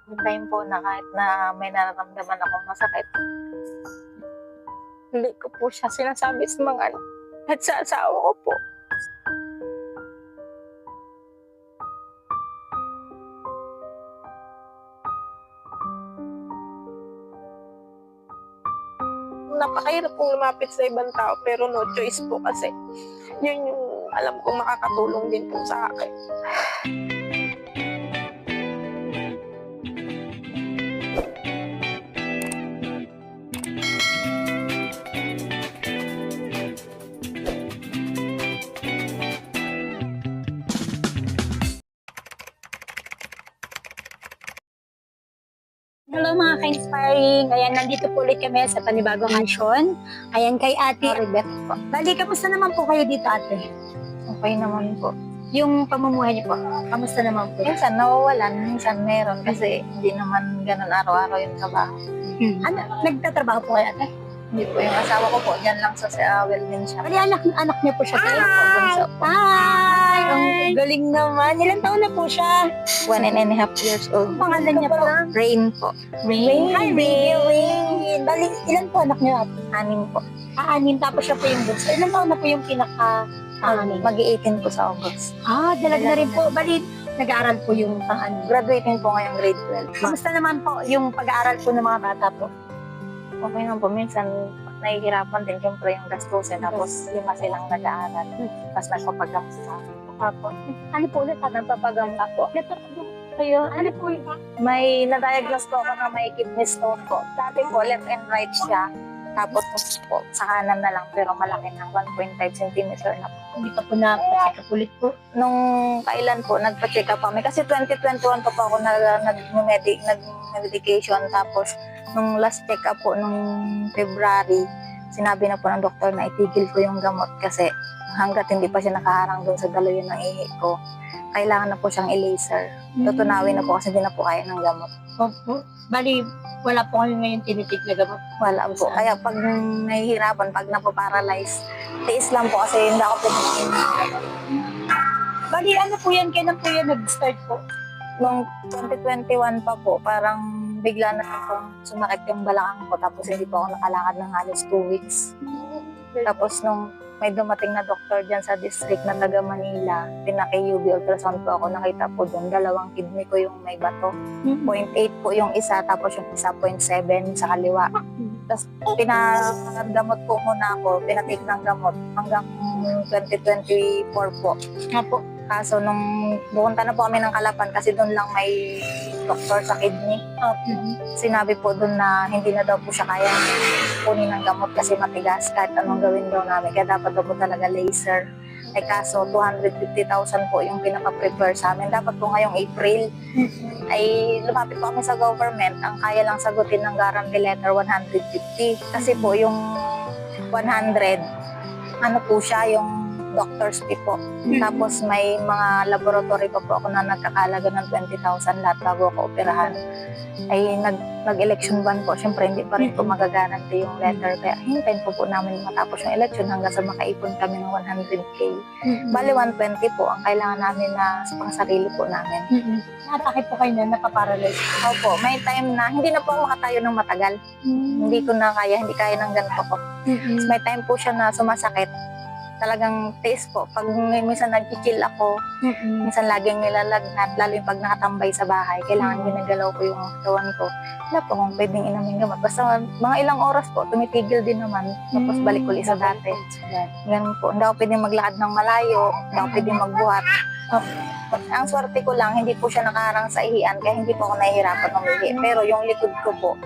May time po na kahit na may nararamdaman akong masakit, hindi ko po siya sinasabi sa mga anak at sa asawa ko po. Napakahirap pong lumapit sa ibang tao pero no choice po kasi yun yung alam kong makakatulong din po sa akin. Hello mga ka-inspiring. Ayan, nandito po ulit kami sa panibagong aksyon. Ayan, kay Ate Rebeth po. Bali, kamusta naman po kayo dito, Ate? Okay naman po. Yung pamumuhay niyo po, kamusta naman po? Minsan nawawalan, minsan meron kasi hindi naman ganun araw-araw yung trabaho. Ano, nagtatrabaho po kayo, Ate? Hindi po yung asawa ko po, dyan lang sa welding shop. Bali, anak niyo po siya. Kaya po, bunso po. Hi! Ang galing naman. Ilan taon na po siya? 1.5 years old. Ang pangalan niya po? Rain po. Rain. Hi, Rain. Bali, ilan po anak niyo, Ate? 6 po. Anim, tapos siya po yung bunso. Ilan taon na po yung pinaka-anim? Mag-18 po sa August. Dalag na rin po. Bali, nag-aaral po yung pang-anim. Graduating po ngayong grade 12. Kamusta naman po yung pag-aaral po ng mga bata po? Okay naman po. Minsan nahihirapan din siyempre yung gastusin. Tapos 5 silang nag-aaral. Tapos nagpapagamot sa Apo. Ano po ulit? nagpapagamot po. Nagpapagamot kayo? Ano po yun? May na-diagnose po ako na may kidney stone po. Dati po left and right siya. Tapos po sa kanan na lang pero malaki ng 1.5 cm na po. Hindi pa po na-check up ulit po. Nung kailan po, nagpa-check up kami. Kasi 2021 pa po ako nag-medication. Tapos, nung last check up po, nung February, sinabi na po ng doktor na itigil ko yung gamot kasi hanggat hindi pa siya nakaharang doon sa daluyan ng ihi ko, kailangan na po siyang i-laser. Tutunawin na po kasi hindi na po kaya ng gamot. Opo. Bali, wala po kayo ngayon tinitig na gamot. Wala po. Kaya pag nahihirapan, pag napaparalyze, tiis lang po kasi hindi ako pwede. Bali, ano po yan? Kailan po yan nag-start po? Nung 2021 pa po, parang bigla na akong sumakit yung balakang ko tapos hindi pa ako nakalakad ng halos 2 weeks. Tapos nung may dumating na doktor dyan sa district na taga Manila, pinaki-UV ultrasound po ako, nakita po doon, 2 kidney ko yung may bato. 0.8 po yung isa, tapos yung isa 0.7 sa kaliwa. Tapos pinagamot po muna ako, pinatake ng gamot hanggang 2024 po. Opo. Kaso nung pupunta na po kami ng Kalapan kasi doon lang may doktor sa kidney. Sinabi po doon na hindi na daw po siya kaya kunin ng gamot kasi matigas kahit anong gawin daw namin. Kaya dapat daw po talaga laser. Ay kaso 250,000 po yung pinaka-prepare sa amin. Dapat po ngayong April ay lumapit po kami sa government. Ang kaya lang sagutin ng guarantee letter 150. Kasi po yung 100, ano po siya, yung doctor's fee po. Tapos may mga laboratory pa po ako na nagkakalaga ng 20,000 lahat bago ako operahan. Ay nag-election ban po. Siyempre hindi pa rin po magagarante yung letter. Kaya hintayin po namin matapos yung election hanggang sa makaipon kami ng 100K. Bali 120 po ang kailangan namin na sa pangsarili po namin. Nakatake po kayo na napaparalyze. Opo, may time na hindi na po ako makatayo ng matagal. Hindi ko na kaya, hindi kaya ng ganito po. May time po siya na sumasakit. Talagang taste po. Pag minsan nag-chill ako, minsan laging nilalagnat, lalo yung pag nakatambay sa bahay, kailangan ginagalaw ko yung katawan ko. Wala po kung pwedeng inamin gamot. Basta mga ilang oras po, tumitigil din naman. Tapos balik ulit sa dati. Ganun po. Hindi ako pwedeng maglakad ng malayo, hindi ako pwedeng magbuhat. Ang swerte ko lang, hindi po siya nakaharang sa ihian, kaya hindi po ako nahihirapan umihi. Pero yung likod ko po,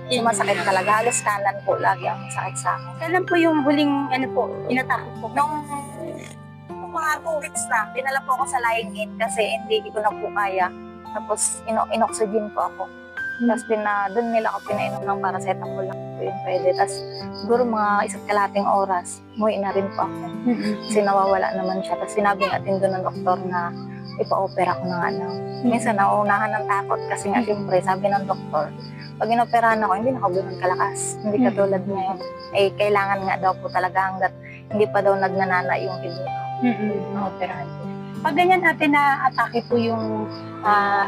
sumasakit talaga. Halos kanan po lagi ang sakit sa akin. Kailan po yung huling, inatake po? Nung mga 2 weeks na, dinala po ako sa lying-in kasi hindi ko na po kaya. Tapos inoxygen po ako. Tapos doon nila ako pinainom ng paracetamol lang po yung pwede. Tapos siguro mga 1.5 oras, umuwi na rin po ako. Kasi nawawala naman siya. Tapos sinabi natin doon ng doktor na ipa-opera ko ng ano. Minsan nauunahan ng takot kasi nga siyempre sabi ng doktor, pag inoperahan ako, hindi na ako ganun kalakas. Hindi katulad ngayon. Eh, kailangan nga daw po talaga hanggat hindi pa daw nagnanana yung kidney ko. Operahan po. Pag ganyan ate na atake po yung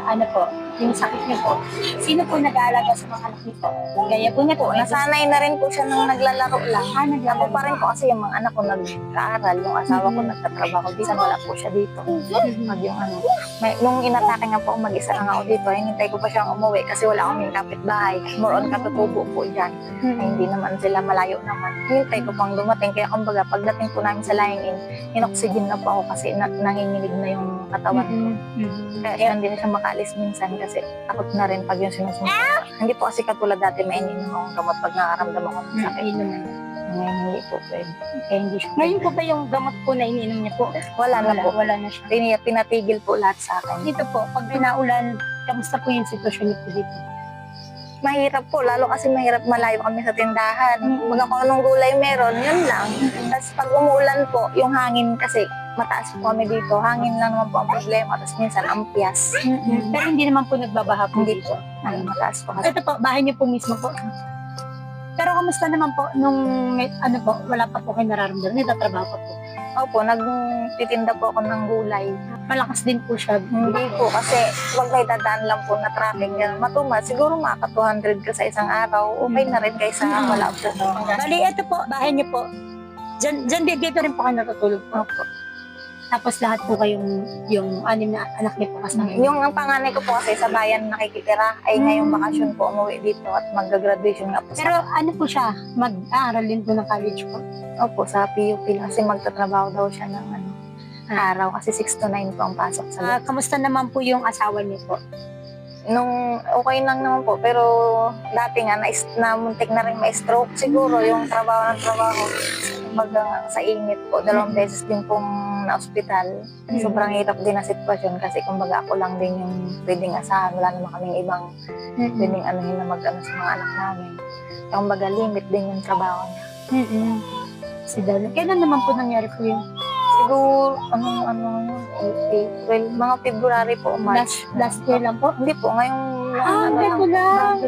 ano po, yung sakit niyo po, sino po nag-aalaga sa mga anak niyo po? Gaya po niya po, Nasanay na rin po siya nung naglalaro lang. Ako naglalaro pa rin po kasi yung mga anak ko nagkaaral, yung asawa ko nagtatrabaho dito, wala po siya dito. Mag yung ano, nung inatake nga po, mag-isa lang ako dito, hinintay ko pa siyang umuwi kasi wala kaming kapitbahay. More on katutubo po dyan. Ay, hindi naman sila, malayo naman. Hinintay ko pang dumating, kaya kumbaga pagdating po namin sa lying-in, in-oxygen na po ako kasi nanginginig na yung katawan ko. Kaya siya hindi na siya makaalis minsan kasi takot na rin pag yung sinusunod. Hindi po kasi katulad dati may ininom akong gamot pag nakaramdam ako ng sakit. Ngayon hindi po pwede. Kaya hindi siya. Ngayon po ba yung gamot po na iniinom niya po? Wala na po. Wala na siya. Pinatigil po lahat sa akin. Dito po, pag pinaulan, kamusta po yung sitwasyon niyo po dito? Mahirap po, lalo kasi mahirap malayo kami sa tindahan. Kung anong gulay meron, yun lang. Tapos pag umuulan po, yung hangin kasi mataas po kami dito. Hangin lang naman po ang problema. Tapos minsan ampias. Pero hindi naman po nagbabaha po Hindi dito. po. Mataas po kasi. Ito po, bahay niyo po mismo po. Pero kamusta naman po nung ano po, wala pa po kayo nararamdaman, nagtatrabaho pa po. Opo, nagtitinda po ako ng gulay. Malakas din po siya. Hindi po kasi wag may dadaan lang po na traffic. Yan, matumal, siguro maka 200 ka sa isang araw. Okay na rin kaysa wala po. Bali, ito po, bahay niyo po. Diyan dito rin po kayo natutulog po. Opo. Tapos lahat po kayong yung anim na anak niyo po kasama. Yung ang panganay ko po kasi sa bayan nakikitira ay ngayong bakasyon po umuwi dito at mag-graduation nga po. Pero ano po siya, mag-aaral din po ng college po. Opo, sa PUP lang kasi magtatrabaho daw siya ng araw kasi 6 to 9 po ang pasok sa Kamusta naman po yung asawa niyo po? Nung okay lang naman po pero dati nga na muntik na rin ma-stroke siguro yung trabaho ng trabaho. Sa init po, 2 beses din pong na-hospital. Sobrang hirap din na sitwasyon kasi kumbaga ako lang din yung pwedeng asahan. Wala naman kaming ibang pwedeng anuhin na mag-ano sa mga anak namin. Kaya kumbaga limit din yung trabaho niya. Si Dala. Kailan naman po nangyari po yun? Siguro, April, mga February po, March. Last year lang po? Hindi po, ngayong bago lang.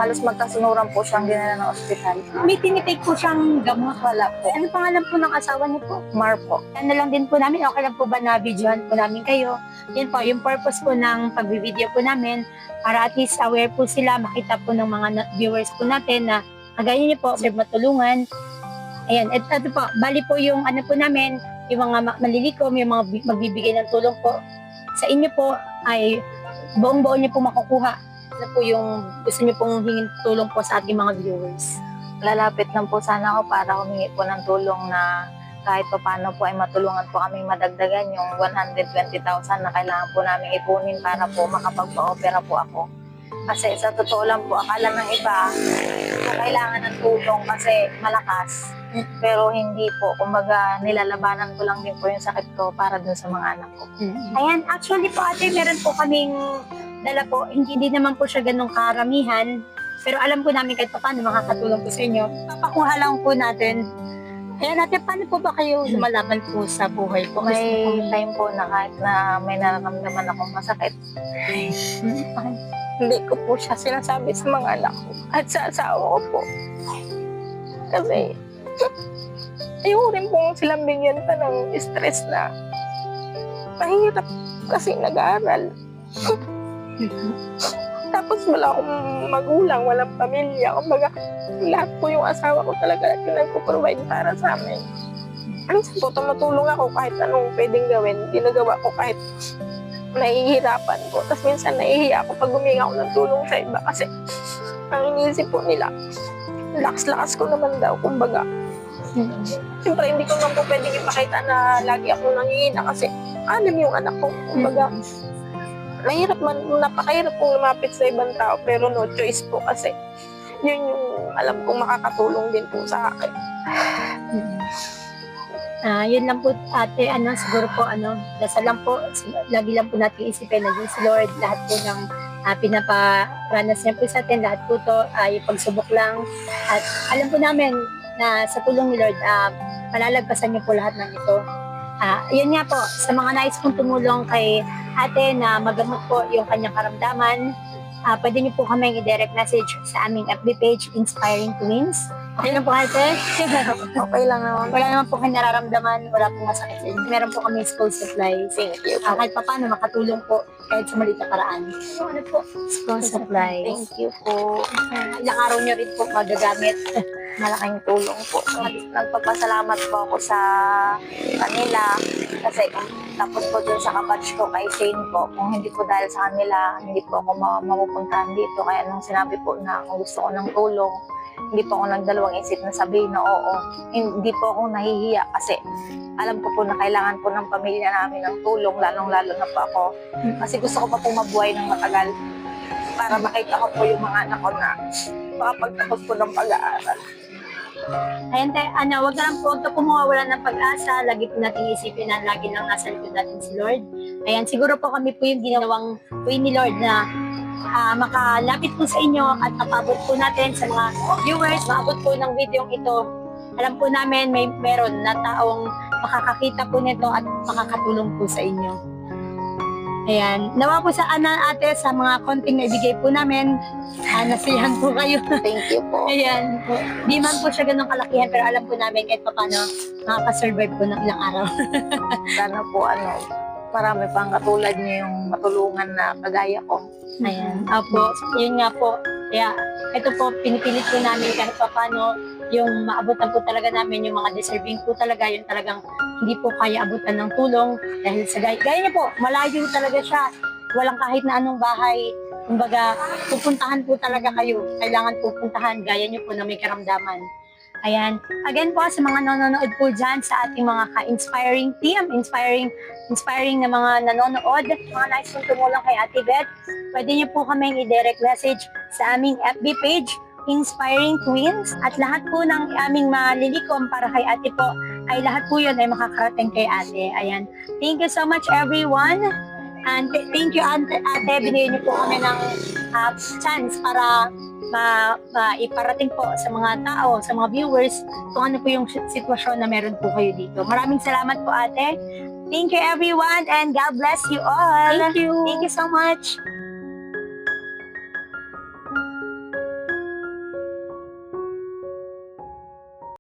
halos magkasunuran po siyang dinala ng ospital. May tinitake po siyang gamot. Wala po. Ano pangalan po ng asawa niyo po? Mar po. Ano lang din po namin, okay lang po ba na videohan po namin kayo? Yan po, yung purpose po ng pag-video po namin para at least aware po sila, makita po ng mga viewers po natin na kagaya niyo po, may matulungan. Ayan, ito po, bali po yung ano po namin, yung mga malilikom, yung mga magbibigay ng tulong po sa inyo po ay buong-buo niyo po makukuha. Ano po yung gusto niyo pong hingin tulong po sa ating mga viewers? Lalapit lang po sana ako para humingi po ng tulong na kahit pa paano po ay matulungan po kami madagdagan yung 120,000 na kailangan po namin ipunin para po makapagpa-opera po ako. Kasi sa totoo lang po, akala ng iba kailangan ng tulong kasi malakas. Pero hindi po, kumbaga nilalabanan ko lang din po yung sakit ko para dun sa mga anak ko. Ayan, actually po ate, meron po kaming dala po, hindi naman po siya ganong karamihan, pero alam po namin kahit paano makakatulong po sa inyo. Papakuha lang po natin. Ayan ate, paano po ba kayo lumalaban po sa buhay po? May time po na kahit na may nararamdaman akong masakit, hindi ko po siya sinasabi sa mga anak ko at sa asawa ko po. Kasi ayoko rin po silang bigyan pa ng stress na mahirap kasi nag-aaral. Tapos wala akong magulang, walang pamilya. Kumbaga, lahat po yung asawa ko talaga at nagpo-provide para sa amin. Minsan po tumutulong ako kahit anong pwedeng gawin. Ginagawa ko kahit nahihirapan po. Tapos minsan nahihiya ako pag humingi ako ng tulong sa iba kasi ang iniisip po nila, lakas-lakas ko naman daw, kumbaga. Siyempre, hindi ko naman po pwedeng ipakita na lagi ako nangihina kasi alam yung anak ko. Kumbaga, mahirap man, napakahirap pong lumapit sa ibang tao pero no choice po kasi yun yung alam kong makakatulong din po sa akin. Yun lang po ate, siguro po, dasal lang po, lagi lang po natin isipin na din si Lord, lahat po ng pinaparanas niya po sa atin, lahat po to ay pagsubok lang. At alam po namin na sa tulong ni Lord, malalagpasan niyo po lahat ng ito. Yun nga po, sa mga nais pong tumulong kay ate na magamot po yung kanyang karamdaman, pwede niyo po kaming i-direct message sa aming FB page, Inspiring Twins. Okay lang po ate? Okay lang naman. Wala naman po kayo nararamdaman, wala pong masakit sa inyo. Meron po kami school supplies. Thank you. Kahit pa paano, makatulong po kahit sa maliit na paraan. Ano po? School supplies. Thank you po. Ilang araw nyo rin po magagamit. Malaking tulong po. Nagpapasalamat po ako sa kanila kasi tapos po dun sa kabatch ko kay Shane po, kung hindi po dahil sa kanila, hindi po ako mapupuntahan dito. Kaya nung sinabi po na kung gusto ko ng tulong, hindi po ako nagdalawang isip na sabihin na oo. Hindi po ako nahihiya kasi alam ko po na kailangan po ng pamilya namin ng tulong, lalong-lalo na po ako. Kasi gusto ko pa po mabuhay ng matagal para makita ko po yung mga anak ko na makapagtapos po ng pag-aaral. Ayan tayo, wag na lang po, huwag ka po mawawala ng pag-asa. Lagi po natin isipin na lagi lang nasa likod natin si Lord. Ayan, siguro po kami po yung ginawang way ni Lord na makalapit po sa inyo at napabot po natin sa mga viewers, maabot po ng video ito. Alam po namin meron na taong makakakita po nito at makakatulong po sa inyo. Ayan, nawa po sa ate sa mga konting na ibigay po namin. Nasiyahan po kayo. Thank you po. Ayan po. Di man po siya ganun kalakihan pero alam po namin kahit paano makakasurvive po ng ilang araw. Sana po marami pang katulad niyo yung matulungan na kagaya ko. Ayan. Opo, yun nga po. Kaya ito po, pinipilit po namin kahit paano yung maabutan po talaga namin yung mga deserving po talaga, yung talagang hindi po kaya abutan ng tulong dahil sa gaya niya po, malayo talaga siya. Walang kahit na anong bahay. Kumbaga, pupuntahan po talaga kayo. Kailangan pupuntahan. Gaya niyo po na may karamdaman. Ayan. Again po, sa mga nanonood po dyan sa ating mga ka-inspiring team, inspiring na mga nanonood, mga nais pong tumulong kay Ate Beth, pwede niyo po kaming i-direct message sa aming FB page, Inspiring Twins, at lahat po ng aming malilikom para kay Ate po, ay lahat po yun ay makakarating kay Ate. Ayan. Thank you so much everyone. And thank you Ate, binigyan niyo po kami ng chance para maiparating po sa mga tao, sa mga viewers, kung ano po yung sitwasyon na meron po kayo dito. Maraming salamat po ate. Thank you everyone and God bless you all. Thank you. Thank you so much.